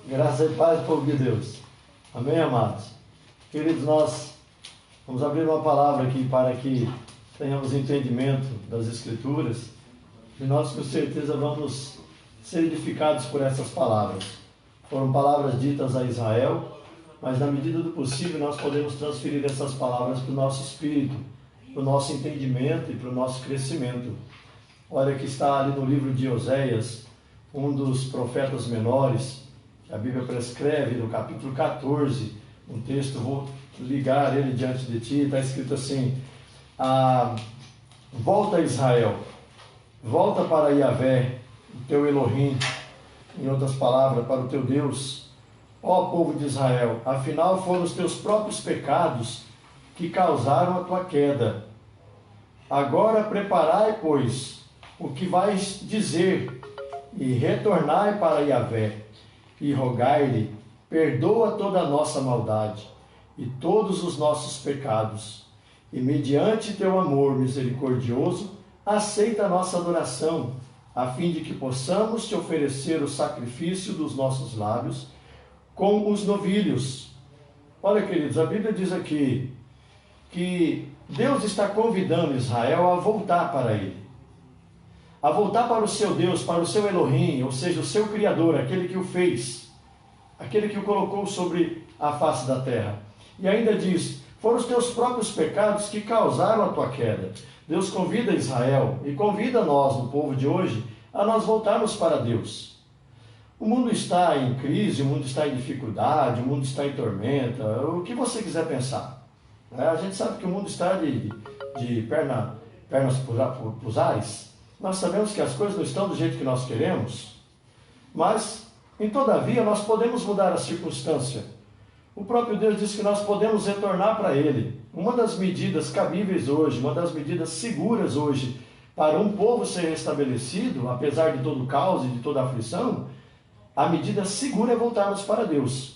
Graça e paz, povo de Deus. Amém, amados? Queridos, nós vamos abrir uma palavra aqui para que tenhamos entendimento das Escrituras e nós com certeza vamos ser edificados por essas palavras. Foram palavras ditas a Israel, mas na medida do possível nós podemos transferir essas palavras para o nosso espírito, para o nosso entendimento e para o nosso crescimento. Olha que está ali no livro de Oséias, um dos profetas menores, que a Bíblia prescreve, no capítulo 14, um texto, vou ligar ele diante de ti, está escrito assim: volta Israel, volta para Yahvé, o teu Elohim, em outras palavras, para o teu Deus, ó povo de Israel, afinal foram os teus próprios pecados que causaram a tua queda. Agora preparai, pois, o que vais dizer, e retornai para Yahvé, e rogai-lhe, perdoa toda a nossa maldade e todos os nossos pecados, e mediante teu amor misericordioso, aceita a nossa adoração, a fim de que possamos te oferecer o sacrifício dos nossos lábios com os novilhos. Olha, queridos, a Bíblia diz aqui que Deus está convidando Israel a voltar para Ele, a voltar para o seu Deus, para o seu Elohim, ou seja, o seu Criador, aquele que o fez, aquele que o colocou sobre a face da terra. E ainda diz: foram os teus próprios pecados que causaram a tua queda. Deus convida Israel e convida nós, no povo de hoje, a nós voltarmos para Deus. O mundo está em crise, o mundo está em dificuldade, o mundo está em tormenta, o que você quiser pensar. A gente sabe que o mundo está de pernas para os ares. Nós sabemos que as coisas não estão do jeito que nós queremos, mas, todavia, nós podemos mudar a circunstância. O próprio Deus diz que nós podemos retornar para Ele. Uma das medidas cabíveis hoje, uma das medidas seguras hoje, para um povo ser restabelecido, apesar de todo o caos e de toda a aflição, a medida segura é voltarmos para Deus.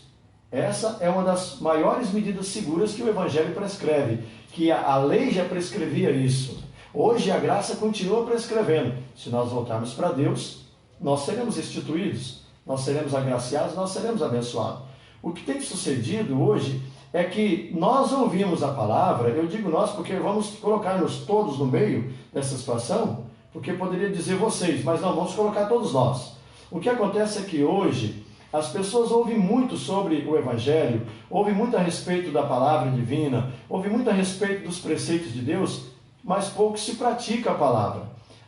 Essa é uma das maiores medidas seguras que o Evangelho prescreve, que a lei já prescrevia isso. Hoje a graça continua prescrevendo. Se nós voltarmos para Deus, nós seremos instituídos, nós seremos agraciados, nós seremos abençoados. O que tem sucedido hoje é que nós ouvimos a palavra, eu digo nós porque vamos colocar-nos todos no meio dessa situação, porque poderia dizer vocês, mas não, vamos colocar todos nós. O que acontece é que hoje as pessoas ouvem muito sobre o Evangelho, ouvem muito a respeito da palavra divina, ouvem muito a respeito dos preceitos de Deus, mas pouco se pratica a palavra.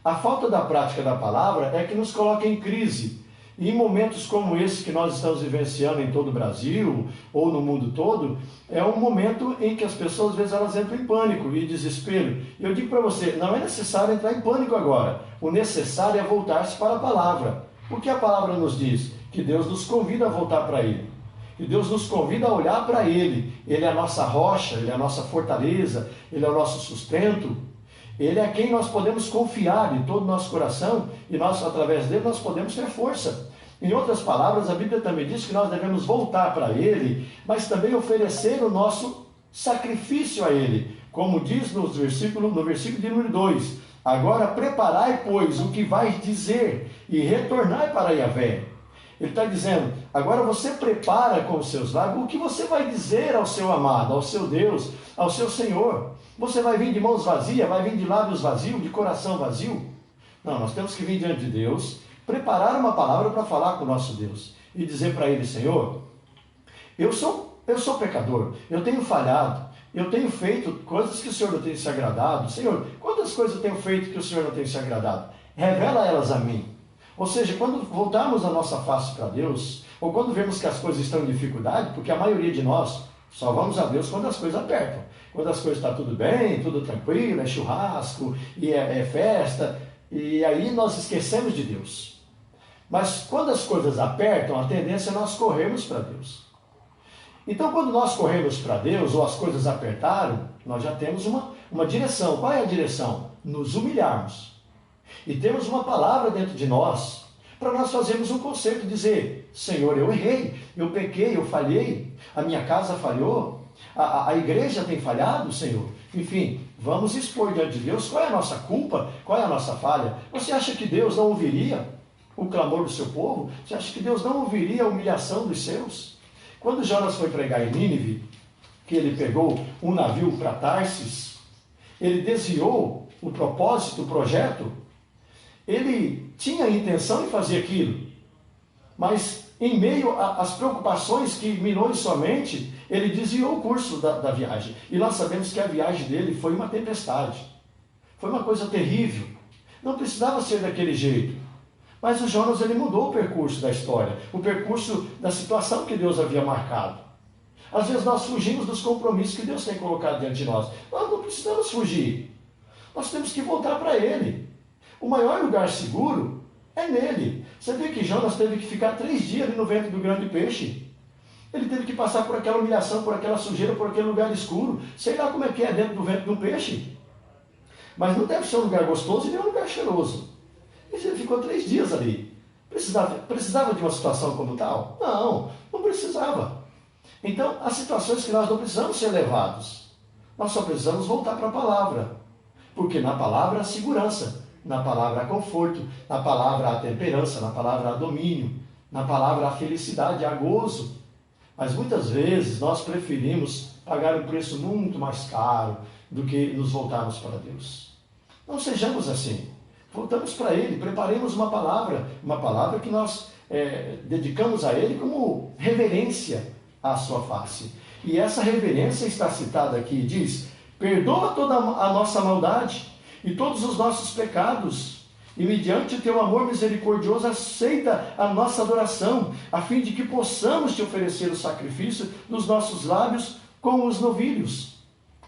A falta da prática da palavra é que nos coloca em crise. E em momentos como esse que nós estamos vivenciando em todo o Brasil, ou no mundo todo, é um momento em que as pessoas, às vezes, elas entram em pânico e desespero. E eu digo para você, não é necessário entrar em pânico agora. O necessário é voltar-se para a palavra. O que a palavra nos diz? Que Deus nos convida a voltar para Ele. Que Deus nos convida a olhar para Ele. Ele é a nossa rocha, Ele é a nossa fortaleza, Ele é o nosso sustento. Ele é quem nós podemos confiar de todo o nosso coração e nós, através dele, nós podemos ter força. Em outras palavras, a Bíblia também diz que nós devemos voltar para Ele, mas também oferecer o nosso sacrifício a Ele. Como diz no versículo de número 2, agora preparai, pois, o que vais dizer e retornai para Yahvé. Ele está dizendo, agora você prepara com os seus lábios o que você vai dizer ao seu amado, ao seu Deus, ao seu Senhor. Você vai vir de mãos vazias, vai vir de lábios vazios, de coração vazio? Não, nós temos que vir diante de Deus, preparar uma palavra para falar com o nosso Deus e dizer para Ele, Senhor, eu sou pecador, eu tenho falhado, eu tenho feito coisas que o Senhor não tem se agradado. Senhor, quantas coisas eu tenho feito que o Senhor não tem se agradado? Revela elas a mim. Ou seja, quando voltarmos a nossa face para Deus, ou quando vemos que as coisas estão em dificuldade, porque a maioria de nós só vamos a Deus quando as coisas apertam. Quando as coisas estão tudo bem, tudo tranquilo, é churrasco, e é festa, e aí nós esquecemos de Deus. Mas quando as coisas apertam, a tendência é nós corrermos para Deus. Então, quando nós corremos para Deus, ou as coisas apertaram, nós já temos uma direção. Qual é a direção? Nos humilharmos. E temos uma palavra dentro de nós, para nós fazermos um conserto, dizer, Senhor, eu errei, eu pequei, eu falhei, a minha casa falhou, a igreja tem falhado, Senhor. Enfim, vamos expor diante de Deus qual é a nossa culpa, qual é a nossa falha. Você acha que Deus não ouviria o clamor do seu povo? Você acha que Deus não ouviria a humilhação dos seus? Quando Jonas foi pregar em Nínive, que ele pegou um navio para Tarsis, ele desviou o propósito, o projeto, ele tinha a intenção de fazer aquilo, mas em meio às preocupações que minou em sua mente, ele desviou o curso da viagem. E nós sabemos que a viagem dele foi uma tempestade. Foi uma coisa terrível. Não precisava ser daquele jeito. Mas o Jonas, ele mudou o percurso da história, o percurso da situação que Deus havia marcado. Às vezes nós fugimos dos compromissos que Deus tem colocado diante de nós. Nós não precisamos fugir. Nós temos que voltar para Ele. O maior lugar seguro é nele. Você vê que Jonas teve que ficar 3 dias ali no ventre do grande peixe. Ele teve que passar por aquela humilhação, por aquela sujeira, por aquele lugar escuro. Sei lá como é que é dentro do ventre de um peixe. Mas não deve ser um lugar gostoso e nem um lugar cheiroso. E ele ficou 3 dias ali. Precisava de uma situação como tal? Não precisava. Então, há situações que nós não precisamos ser levados. Nós só precisamos voltar para a palavra. Porque na palavra há segurança, na palavra há conforto, na palavra há temperança, na palavra há domínio, na palavra há felicidade, há gozo. Mas muitas vezes nós preferimos pagar um preço muito mais caro do que nos voltarmos para Deus. Não sejamos assim. Voltamos para Ele, preparemos uma palavra que nós dedicamos a Ele como reverência à sua face. E essa reverência está citada aqui, diz: perdoa toda a nossa maldade e todos os nossos pecados, e mediante o teu amor misericordioso aceita a nossa adoração, a fim de que possamos te oferecer o sacrifício dos nossos lábios com os novilhos.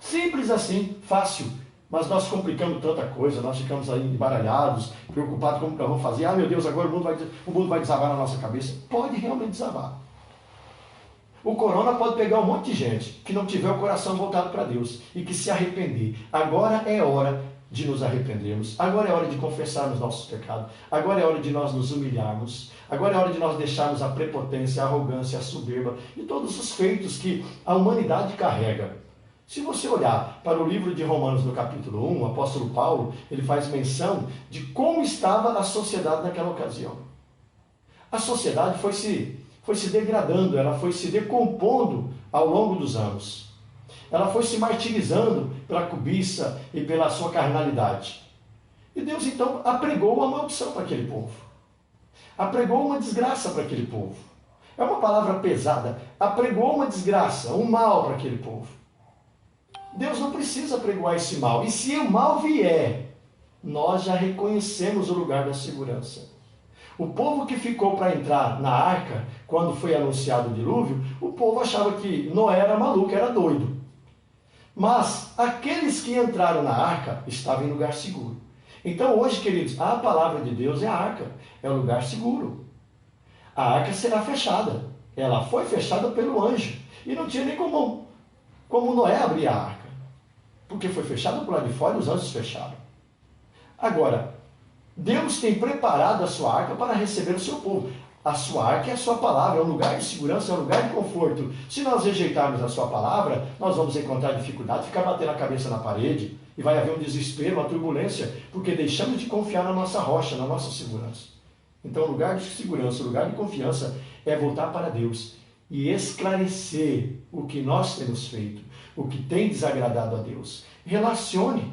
Simples assim, fácil. Mas nós complicamos tanta coisa, nós ficamos aí embaralhados, preocupados com o que nós vamos fazer. Meu Deus, agora o mundo vai desabar na nossa cabeça. Pode realmente desabar. O corona pode pegar um monte de gente que não tiver o coração voltado para Deus e que se arrepender. Agora é hora de nos arrependermos. Agora é hora de confessarmos nossos pecados. Agora é hora de nós nos humilharmos. Agora é hora de nós deixarmos a prepotência, a arrogância, a soberba e todos os feitos que a humanidade carrega. Se você olhar para o livro de Romanos, no capítulo 1, o apóstolo Paulo, ele faz menção de como estava a sociedade naquela ocasião. A sociedade foi se degradando, ela foi se decompondo ao longo dos anos. Ela foi se martirizando pela cobiça e pela sua carnalidade. E Deus então apregou uma maldição para aquele povo. Apregou uma desgraça para aquele povo. É uma palavra pesada. Apregou uma desgraça, um mal para aquele povo. Deus não precisa apregoar esse mal. E se o mal vier, nós já reconhecemos o lugar da segurança. O povo que ficou para entrar na arca, quando foi anunciado o dilúvio, o povo achava que Noé era maluco, era doido. Mas aqueles que entraram na arca estavam em lugar seguro. Então hoje, queridos, a palavra de Deus é a arca, é o lugar seguro. A arca será fechada. Ela foi fechada pelo anjo. E não tinha nem como Noé abrir a arca. Porque foi fechada por lá de fora e os anjos fecharam. Agora, Deus tem preparado a sua arca para receber o seu povo. A sua arca é a sua palavra, é um lugar de segurança, é um lugar de conforto. Se nós rejeitarmos a sua palavra, nós vamos encontrar dificuldade, ficar batendo a cabeça na parede, e vai haver um desespero, uma turbulência, porque deixamos de confiar na nossa rocha, na nossa segurança. Então, o lugar de segurança, o lugar de confiança é voltar para Deus e esclarecer o que nós temos feito, o que tem desagradado a Deus. Relacione.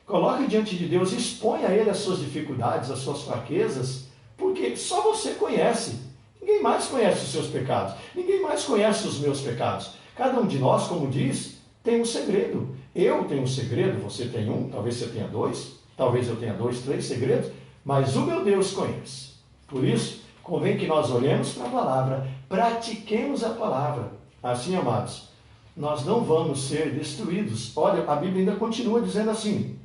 Coloque diante de Deus e exponha a Ele as suas dificuldades, as suas fraquezas, porque só você conhece. Ninguém mais conhece os seus pecados. Ninguém mais conhece os meus pecados. Cada um de nós, como diz, tem um segredo. Eu tenho um segredo, você tem um, talvez você tenha 2, talvez eu tenha 2, 3 segredos, mas o meu Deus conhece. Por isso, convém que nós olhemos para a palavra, pratiquemos a palavra. Assim, amados, nós não vamos ser destruídos. Olha, a Bíblia ainda continua dizendo assim: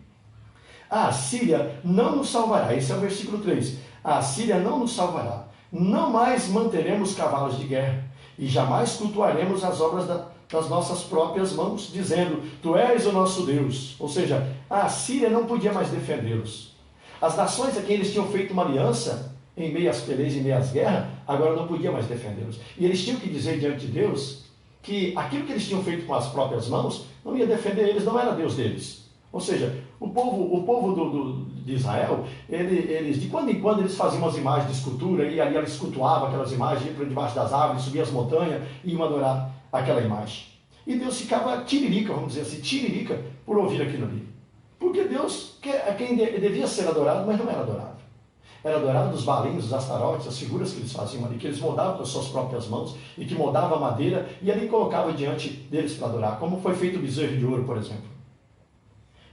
a Assíria não nos salvará. Esse é o versículo 3. A Assíria não nos salvará. Não mais manteremos cavalos de guerra e jamais cultuaremos as obras das nossas próprias mãos, dizendo: tu és o nosso Deus. Ou seja, a Assíria não podia mais defendê-los. As nações a quem eles tinham feito uma aliança em meio às pelejas e em meio às guerras, agora não podia mais defendê-los. E eles tinham que dizer diante de Deus que aquilo que eles tinham feito com as próprias mãos não ia defender eles, não era Deus deles. Ou seja, o povo de Israel, eles de quando em quando eles faziam umas imagens de escultura, e ali eles cultuavam aquelas imagens, iam para debaixo das árvores, subiam as montanhas e iam adorar aquela imagem. E Deus ficava tiririca, vamos dizer assim, tiririca por ouvir aquilo ali. Porque Deus é quem devia ser adorado, mas não era adorado. Era adorado dos balinhos, dos astarotes, as figuras que eles faziam ali, que eles moldavam com as suas próprias mãos, e que moldavam a madeira, e ali colocava diante deles para adorar, como foi feito o bezerro de ouro, por exemplo.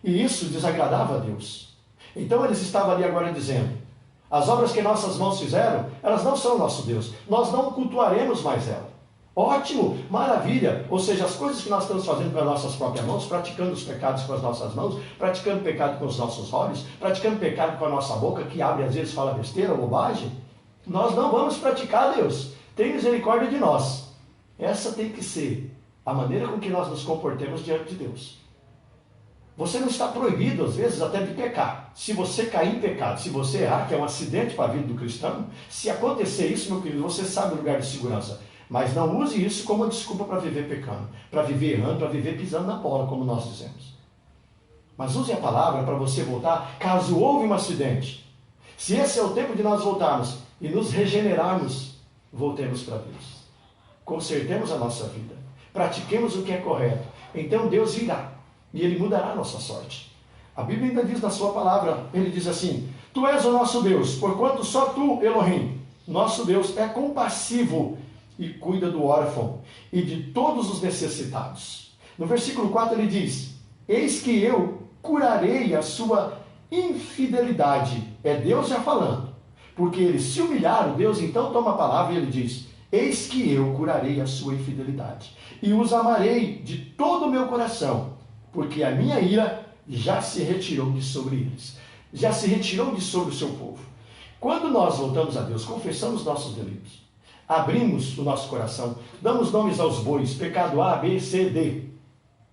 E isso desagradava a Deus. Então eles estavam ali agora dizendo, as obras que nossas mãos fizeram, elas não são nosso Deus, nós não cultuaremos mais ela. Ótimo, maravilha, ou seja, as coisas que nós estamos fazendo com as nossas próprias mãos, praticando os pecados com as nossas mãos, praticando pecado com os nossos olhos, praticando pecado com a nossa boca, que abre às vezes fala besteira, bobagem, nós não vamos praticar, Deus, tem misericórdia de nós. Essa tem que ser a maneira com que nós nos comportemos diante de Deus. Você não está proibido, às vezes, até de pecar. Se você cair em pecado, se você errar, que é um acidente para a vida do cristão, se acontecer isso, meu querido, você sabe o lugar de segurança. Mas não use isso como desculpa para viver pecando, para viver errando, para viver pisando na bola, como nós dizemos. Mas use a palavra para você voltar, caso houve um acidente. Se esse é o tempo de nós voltarmos e nos regenerarmos, voltemos para Deus. Consertemos a nossa vida. Pratiquemos o que é correto. Então Deus virá e Ele mudará a nossa sorte. A Bíblia ainda diz na sua palavra, Ele diz assim, Tu és o nosso Deus, porquanto só Tu, Elohim, nosso Deus, é compassivo e cuida do órfão e de todos os necessitados. No versículo 4 ele diz, eis que eu curarei a sua infidelidade. É Deus já falando. Porque eles se humilharam, Deus então toma a palavra e ele diz, eis que eu curarei a sua infidelidade e os amarei de todo o meu coração, porque a minha ira já se retirou de sobre eles. Já se retirou de sobre o seu povo. Quando nós voltamos a Deus, confessamos nossos delitos, abrimos o nosso coração, damos nomes aos bois, pecado A, B, C, D.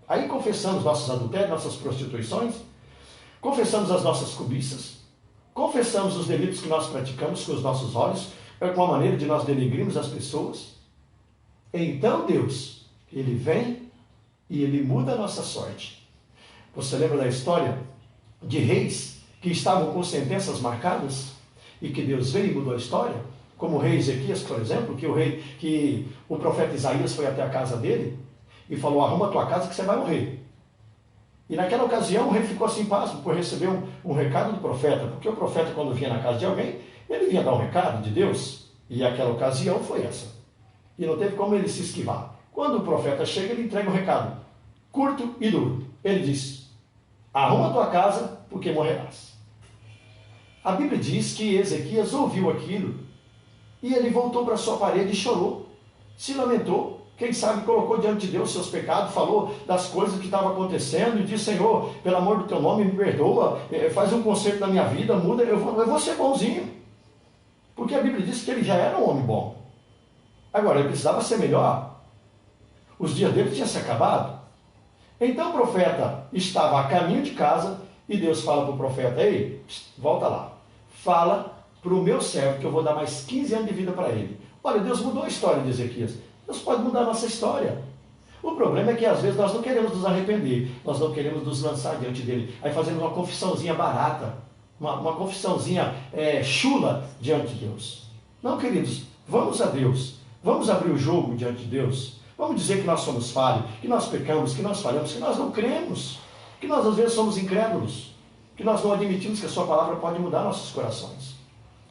Aí confessamos nossos adultérios, nossas prostituições, confessamos as nossas cobiças, confessamos os delitos que nós praticamos com os nossos olhos, com a maneira de nós denegrirmos as pessoas. Então Deus, Ele vem e Ele muda a nossa sorte. Você lembra da história de reis que estavam com sentenças marcadas e que Deus veio e mudou a história? Como o rei Ezequias, por exemplo, que o profeta Isaías foi até a casa dele e falou, arruma a tua casa que você vai morrer. E naquela ocasião o rei ficou assim pasmo por receber um recado do profeta, porque o profeta quando vinha na casa de alguém, ele vinha dar um recado de Deus, e aquela ocasião foi essa. E não teve como ele se esquivar. Quando o profeta chega, ele entrega um recado, curto e duro. Ele diz, arruma a tua casa porque morrerás. A Bíblia diz que Ezequias ouviu aquilo, e ele voltou para sua parede e chorou, se lamentou, quem sabe colocou diante de Deus seus pecados, falou das coisas que estavam acontecendo e disse, Senhor, pelo amor do teu nome, me perdoa, faz um conserto na minha vida, muda, eu vou ser bonzinho. Porque a Bíblia diz que ele já era um homem bom. Agora, ele precisava ser melhor. Os dias dele tinham se acabado. Então o profeta estava a caminho de casa e Deus fala para o profeta, ei, volta lá, fala para o meu servo, que eu vou dar mais 15 anos de vida para ele. Olha, Deus mudou a história de Ezequias. Deus pode mudar a nossa história. O problema é que às vezes nós não queremos nos arrepender, nós não queremos nos lançar diante dele. Aí fazemos uma confissãozinha barata, uma confissãozinha chula diante de Deus. Não, queridos, vamos a Deus, vamos abrir o jogo diante de Deus, vamos dizer que nós somos falhos, que nós pecamos, que nós falhamos, que nós não cremos, que nós às vezes somos incrédulos, que nós não admitimos que a sua palavra pode mudar nossos corações.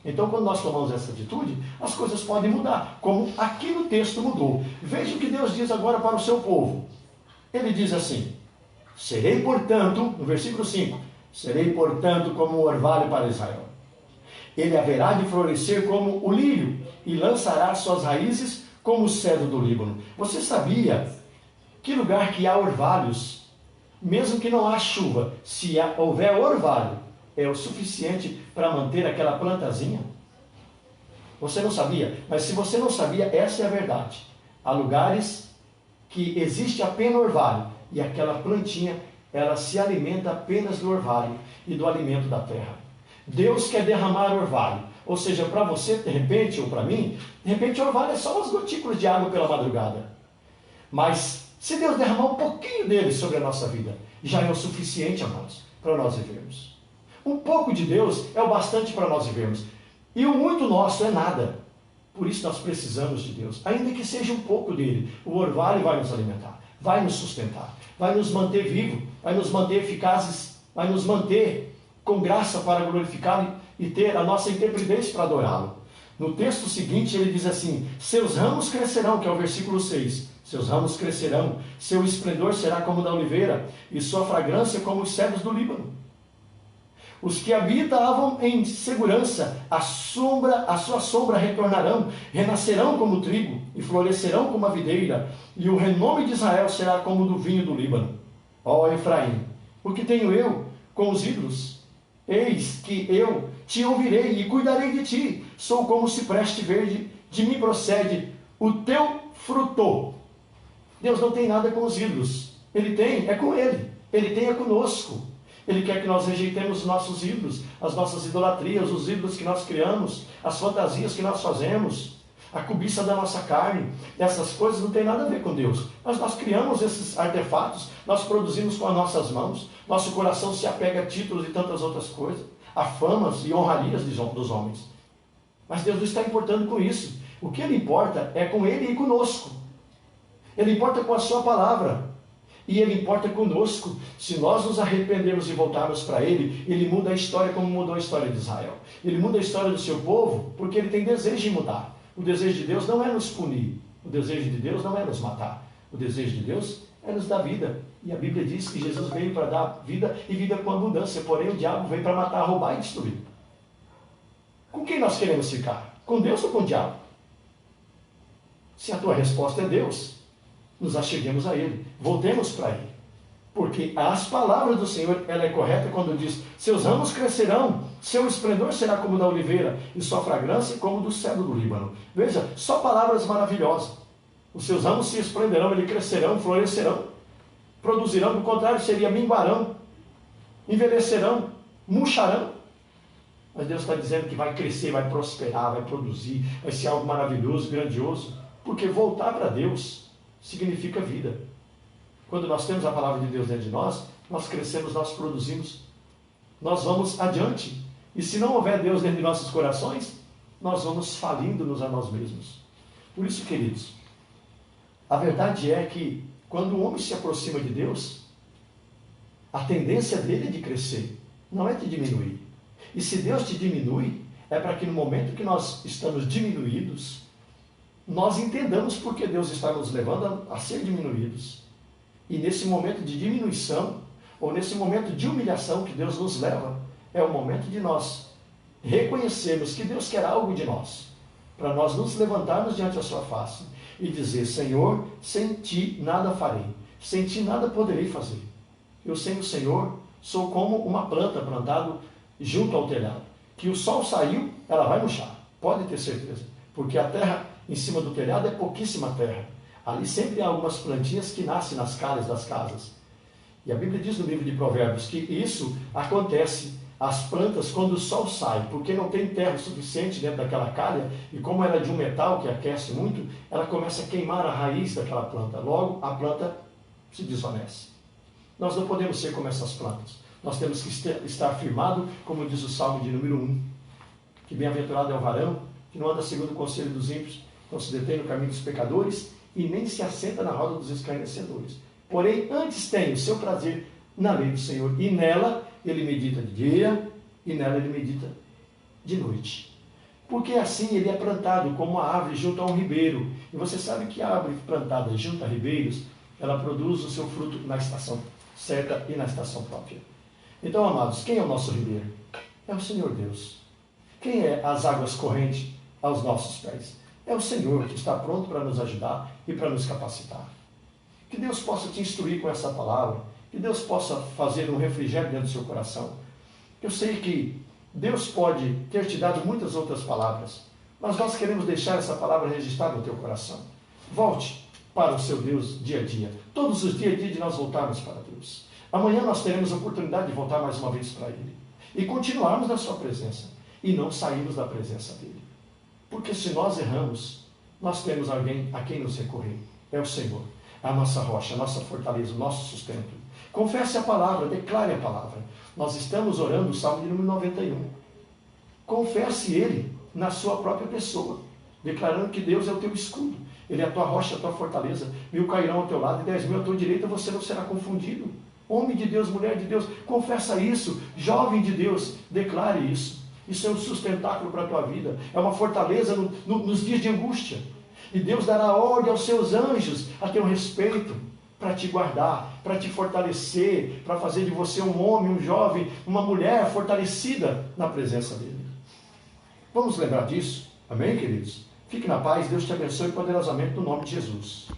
Então, quando nós tomamos essa atitude, as coisas podem mudar, como aqui no texto mudou. Veja o que Deus diz agora para o seu povo. Ele diz assim, serei, portanto, no versículo 5, serei, portanto, como um orvalho para Israel. Ele haverá de florescer como o lírio e lançará suas raízes como o cedro do Líbano. Você sabia que lugar que há orvalhos, mesmo que não há chuva, se houver orvalho, é o suficiente para manter aquela plantazinha? Você não sabia? Mas se você não sabia, essa é a verdade. Há lugares que existe apenas orvalho e aquela plantinha, ela se alimenta apenas do orvalho e do alimento da terra. Deus quer derramar orvalho. Ou seja, para você, de repente, ou para mim, de repente orvalho é só umas gotículas de água pela madrugada. Mas se Deus derramar um pouquinho dele sobre a nossa vida, já é o suficiente, amados, para nós vivermos. Um pouco de Deus é o bastante para nós vivermos. E o muito nosso é nada. Por isso nós precisamos de Deus. Ainda que seja um pouco dele, o orvalho vai nos alimentar, vai nos sustentar, vai nos manter vivos, vai nos manter eficazes, vai nos manter com graça para glorificar e ter a nossa intrepidez para adorá-lo. No texto seguinte ele diz assim: seus ramos crescerão, que é o versículo 6. Seus ramos crescerão, seu esplendor será como da oliveira, e sua fragrância como os cedros do Líbano. Os que habitavam em segurança, a sua sombra retornarão, renascerão como o trigo, e florescerão como a videira, e o renome de Israel será como o do vinho do Líbano. Ó Efraim, o que tenho eu com os ídolos? Eis que eu te ouvirei e cuidarei de ti. Sou como o cipreste verde, de mim procede o teu fruto. Deus não tem nada com os ídolos. Ele tem, é com Ele. Ele tem, é conosco. Ele quer que nós rejeitemos os nossos ídolos, as nossas idolatrias, os ídolos que nós criamos, as fantasias que nós fazemos, a cobiça da nossa carne. Essas coisas não tem nada a ver com Deus. Mas nós criamos esses artefatos, nós produzimos com as nossas mãos, nosso coração se apega a títulos e tantas outras coisas, a famas e honrarias dos homens. Mas Deus não está importando com isso. O que Ele importa é com Ele e conosco. Ele importa com a sua palavra. E Ele importa conosco. Se nós nos arrependermos e voltarmos para Ele, Ele muda a história como mudou a história de Israel. Ele muda a história do seu povo porque Ele tem desejo de mudar. O desejo de Deus não é nos punir. O desejo de Deus não é nos matar. O desejo de Deus é nos dar vida. E a Bíblia diz que Jesus veio para dar vida e vida com abundância. Porém o diabo veio para matar, roubar e destruir. Com quem nós queremos ficar? Com Deus ou com o diabo? Se a tua resposta é Deus, nos acheguemos a Ele, voltemos para Ele. Porque as palavras do Senhor, ela é correta quando diz: seus ramos crescerão, seu esplendor será como da oliveira, e sua fragrância como do cedro do Líbano. Veja, só palavras maravilhosas. Os seus ramos se esplenderão, eles crescerão, florescerão, produzirão, do contrário seria minguarão, envelhecerão, murcharão. Mas Deus está dizendo que vai crescer, vai prosperar, vai produzir, vai ser algo maravilhoso, grandioso. Porque voltar para Deus significa vida. Quando nós temos a palavra de Deus dentro de nós, nós crescemos, nós produzimos, nós vamos adiante. E se não houver Deus dentro de nossos corações, nós vamos falindo-nos a nós mesmos. Por isso, queridos, a verdade é que quando o homem se aproxima de Deus, a tendência dele é de crescer, não é de diminuir. E se Deus te diminui, é para que no momento que nós estamos diminuídos, nós entendamos porque Deus está nos levando a ser diminuídos. E nesse momento de diminuição, ou nesse momento de humilhação que Deus nos leva, é o momento de nós reconhecermos que Deus quer algo de nós, para nós nos levantarmos diante da sua face e dizer: Senhor, sem ti nada farei, sem ti nada poderei fazer. Eu, sem o Senhor, sou como uma planta plantada junto ao telhado, que o sol saiu, ela vai murchar, pode ter certeza, porque a terra em cima do telhado é pouquíssima terra. Ali sempre há algumas plantinhas que nascem nas calhas das casas. E a Bíblia diz no livro de Provérbios que isso acontece, as plantas, quando o sol sai, porque não tem terra suficiente dentro daquela calha, e como ela é de um metal que aquece muito, ela começa a queimar a raiz daquela planta. Logo, a planta se desvanece. Nós não podemos ser como essas plantas. Nós temos que estar firmado, como diz o Salmo de número 1, que bem-aventurado é o varão, que não anda segundo o conselho dos ímpios, não se detém no caminho dos pecadores, e nem se assenta na roda dos escarnecedores. Porém, antes tem o seu prazer na lei do Senhor, e nela ele medita de dia, e nela ele medita de noite. Porque assim ele é plantado como uma árvore junto a um ribeiro. E você sabe que a árvore plantada junto a ribeiros, ela produz o seu fruto na estação certa e na estação própria. Então, amados, quem é o nosso ribeiro? É o Senhor Deus. Quem é as águas correntes aos nossos pés? É o Senhor, que está pronto para nos ajudar e para nos capacitar. Que Deus possa te instruir com essa palavra, que Deus possa fazer um refrigério dentro do seu coração. Eu sei que Deus pode ter te dado muitas outras palavras, mas nós queremos deixar essa palavra registrada no teu coração. Volte para o seu Deus dia a dia. Todos os dias é dia de nós voltarmos para Deus. Amanhã nós teremos a oportunidade de voltar mais uma vez para Ele e continuarmos na sua presença e não sairmos da presença dEle. Porque se nós erramos, nós temos alguém a quem nos recorrer. É o Senhor, a nossa rocha, a nossa fortaleza, o nosso sustento. Confesse a palavra, declare a palavra. Nós estamos orando o Salmo de número 91. Confesse ele na sua própria pessoa, declarando que Deus é o teu escudo, Ele é a tua rocha, a tua fortaleza. 1000 cairão ao teu lado e 10.000 à tua direita, você não será confundido. Homem de Deus, mulher de Deus, confessa isso. Jovem de Deus, declare isso. Isso é um sustentáculo para a tua vida. É uma fortaleza nos dias de angústia. E Deus dará ordem aos seus anjos a teu respeito, para te guardar, para te fortalecer, para fazer de você um homem, um jovem, uma mulher fortalecida na presença dEle. Vamos lembrar disso? Amém, queridos? Fique na paz, Deus te abençoe poderosamente no nome de Jesus.